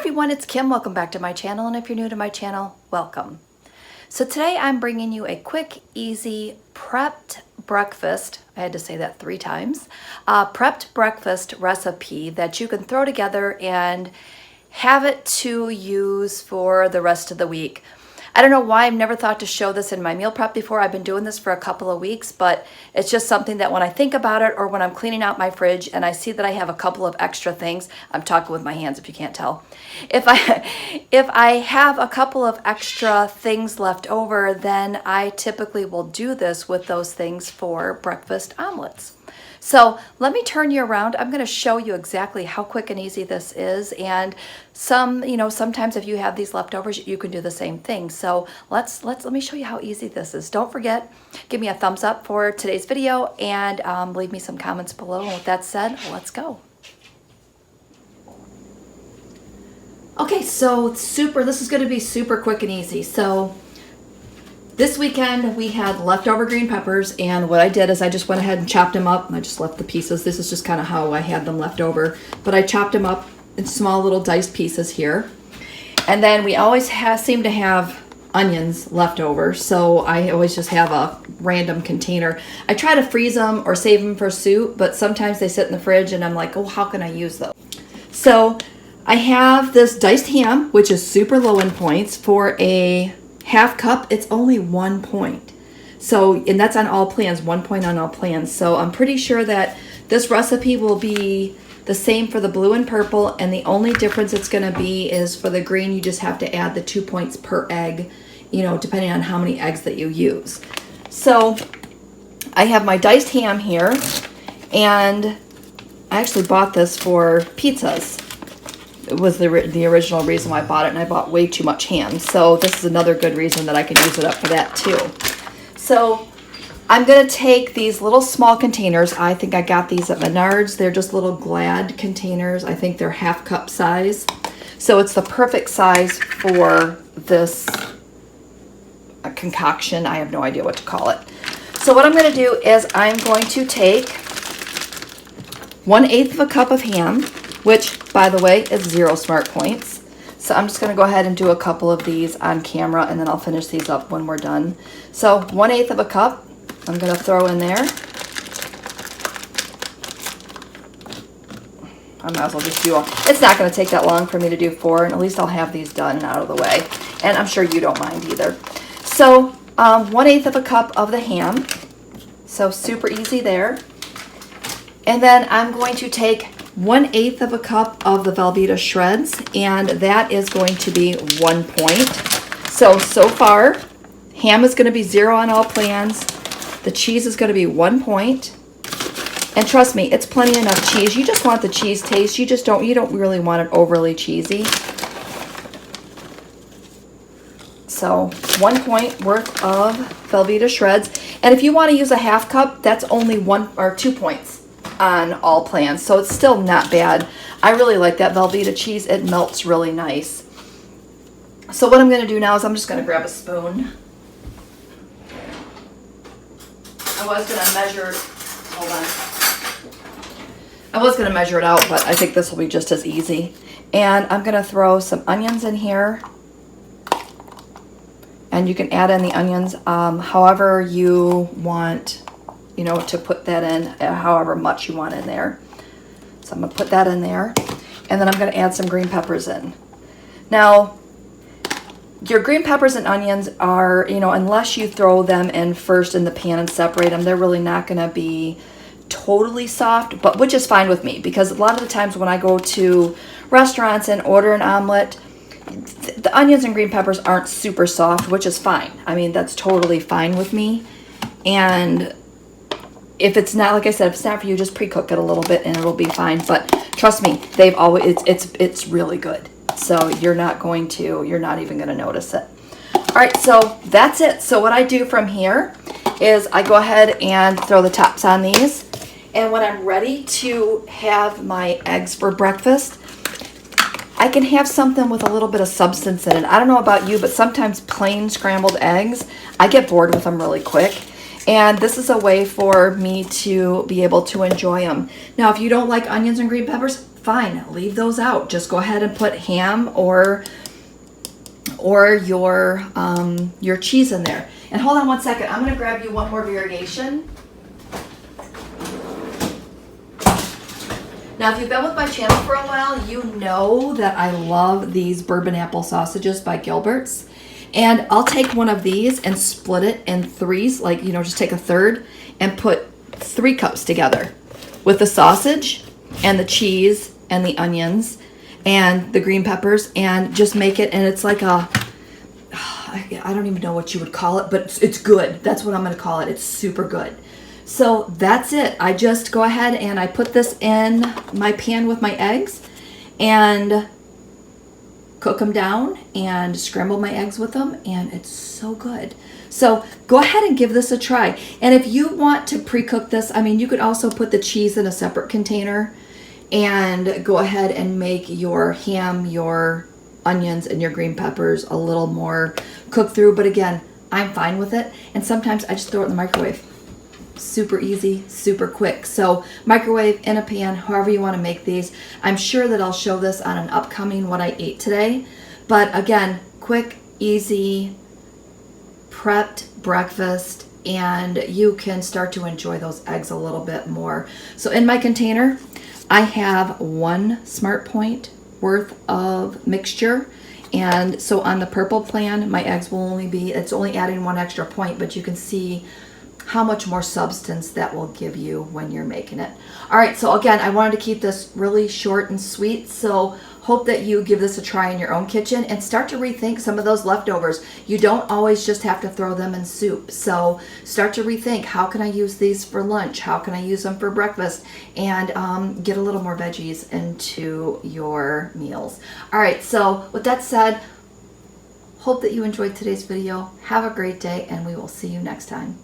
everyone, it's Kim. Welcome back to my channel, and if you're new to my channel, welcome. So today I'm bringing you a quick, easy, prepped breakfast, I had to say that 3 times, prepped breakfast recipe that you can throw together and have it to use for the rest of the week. I don't know why I've never thought to show this in my meal prep before. I've been doing this for a couple of weeks, but it's just something that when I think about it or when I'm cleaning out my fridge and I see that I have a couple of extra things, I'm talking with my hands if you can't tell. If I have a couple of extra things left over, then I typically will do this with those things for breakfast omelets. So let me turn you around. I'm going to show you exactly how quick and easy this is. And sometimes if you have these leftovers, you can do the same thing. So let me show you how easy this is. Don't forget, give me a thumbs up for today's video and leave me some comments below. And with that said, let's go. Okay, so this is going to be super quick and easy. So this weekend we had leftover green peppers, and what I did is I just went ahead and chopped them up, and I just left the pieces. This is just kind of how I had them left over, but I chopped them up in small little diced pieces here. And then we always seem to have onions left over, so I always just have a random container. I try to freeze them or save them for soup, but sometimes they sit in the fridge and I'm like, oh, how can I use those? So I have this diced ham, which is super low in points. For a half cup, it's only 1 point. So, and that's on all plans, 1 point on all plans. So I'm pretty sure that this recipe will be the same for the blue and purple, and the only difference it's going to be is for the green, you just have to add the 2 points per egg, depending on how many eggs that you use. So I have my diced ham here, and I actually bought this for pizzas. It was the original reason why I bought it, and I bought way too much ham. So this is another good reason that I could use it up for that too. So I'm going to take these little small containers. I think I got these at Menards. They're just little Glad containers. I think they're half cup size. So it's the perfect size for this concoction. I have no idea what to call it. So what I'm going to do is I'm going to take 1/8 of a cup of ham, which, by the way, is 0 smart points. So I'm just going to go ahead and do a couple of these on camera, and then I'll finish these up when we're done. So 1/8 of a cup, I'm going to throw in there. I might as well just do all. It's not going to take that long for me to do 4, and at least I'll have these done and out of the way. And I'm sure you don't mind either. So 1/8 of a cup of the ham. So super easy there. And then I'm going to take 1/8 of a cup of the Velveeta shreds, and that is going to be 1 point. So far, ham is going to be 0 on all plans. The cheese is going to be 1 point. And trust me, it's plenty enough cheese. You just want the cheese taste. You don't really want it overly cheesy. So 1 point worth of Velveeta shreds. And if you want to use a half cup, that's only 1 or 2 points on all plans, so it's still not bad. I really like that Velveeta cheese. It melts really nice. So what I'm going to do now is I'm just going to grab a spoon. I was going to measure, hold on. I was going to measure it out, but I think this will be just as easy. And I'm going to throw some onions in here. And you can add in the onions however you want, to put that in, however much you want in there. So I'm going to put that in there, and then I'm going to add some green peppers in. Now, your green peppers and onions are, unless you throw them in first in the pan and separate them, they're really not going to be totally soft, but which is fine with me, because a lot of the times when I go to restaurants and order an omelet, the onions and green peppers aren't super soft, which is fine. I mean, that's totally fine with me. And if it's not, like I said, if it's not for you, just pre-cook it a little bit and it'll be fine. But trust me, it's really good. So you're not even going to notice it. All right, so that's it. So what I do from here is I go ahead and throw the tops on these. And when I'm ready to have my eggs for breakfast, I can have something with a little bit of substance in it. I don't know about you, but sometimes plain scrambled eggs, I get bored with them really quick. And this is a way for me to be able to enjoy them. Now, if you don't like onions and green peppers, fine, leave those out. Just go ahead and put ham or your cheese in there. And hold on one second. I'm going to grab you one more variation. Now, if you've been with my channel for a while, you know that I love these bourbon apple sausages by Gilbert's. And I'll take one of these and split it in threes, like, you know, just take a third and put 3 cups together with the sausage and the cheese and the onions and the green peppers, and just make it, and it's like a, I don't even know what you would call it, but it's good. That's what I'm going to call it. It's super good. So that's it. I just go ahead and I put this in my pan with my eggs and cook them down and scramble my eggs with them, and it's so good. So go ahead and give this a try. And if you want to pre-cook this, I mean, you could also put the cheese in a separate container and go ahead and make your ham, your onions, and your green peppers a little more cooked through. But again, I'm fine with it. And sometimes I just throw it in the microwave. Super easy, super quick. So microwave, in a pan, however you want to make these. I'm sure that I'll show this on an upcoming What I Ate Today. But again, quick, easy, prepped breakfast, and you can start to enjoy those eggs a little bit more. So in my container, I have 1 Smart Point worth of mixture. And so on the purple plan, my eggs will only be, it's only adding 1 extra point, but you can see how much more substance that will give you when you're making it. All right, so again, I wanted to keep this really short and sweet, so hope that you give this a try in your own kitchen and start to rethink some of those leftovers. You don't always just have to throw them in soup. So start to rethink, how can I use these for lunch? How can I use them for breakfast? And get a little more veggies into your meals. All right, so with that said, hope that you enjoyed today's video. Have a great day, and we will see you next time.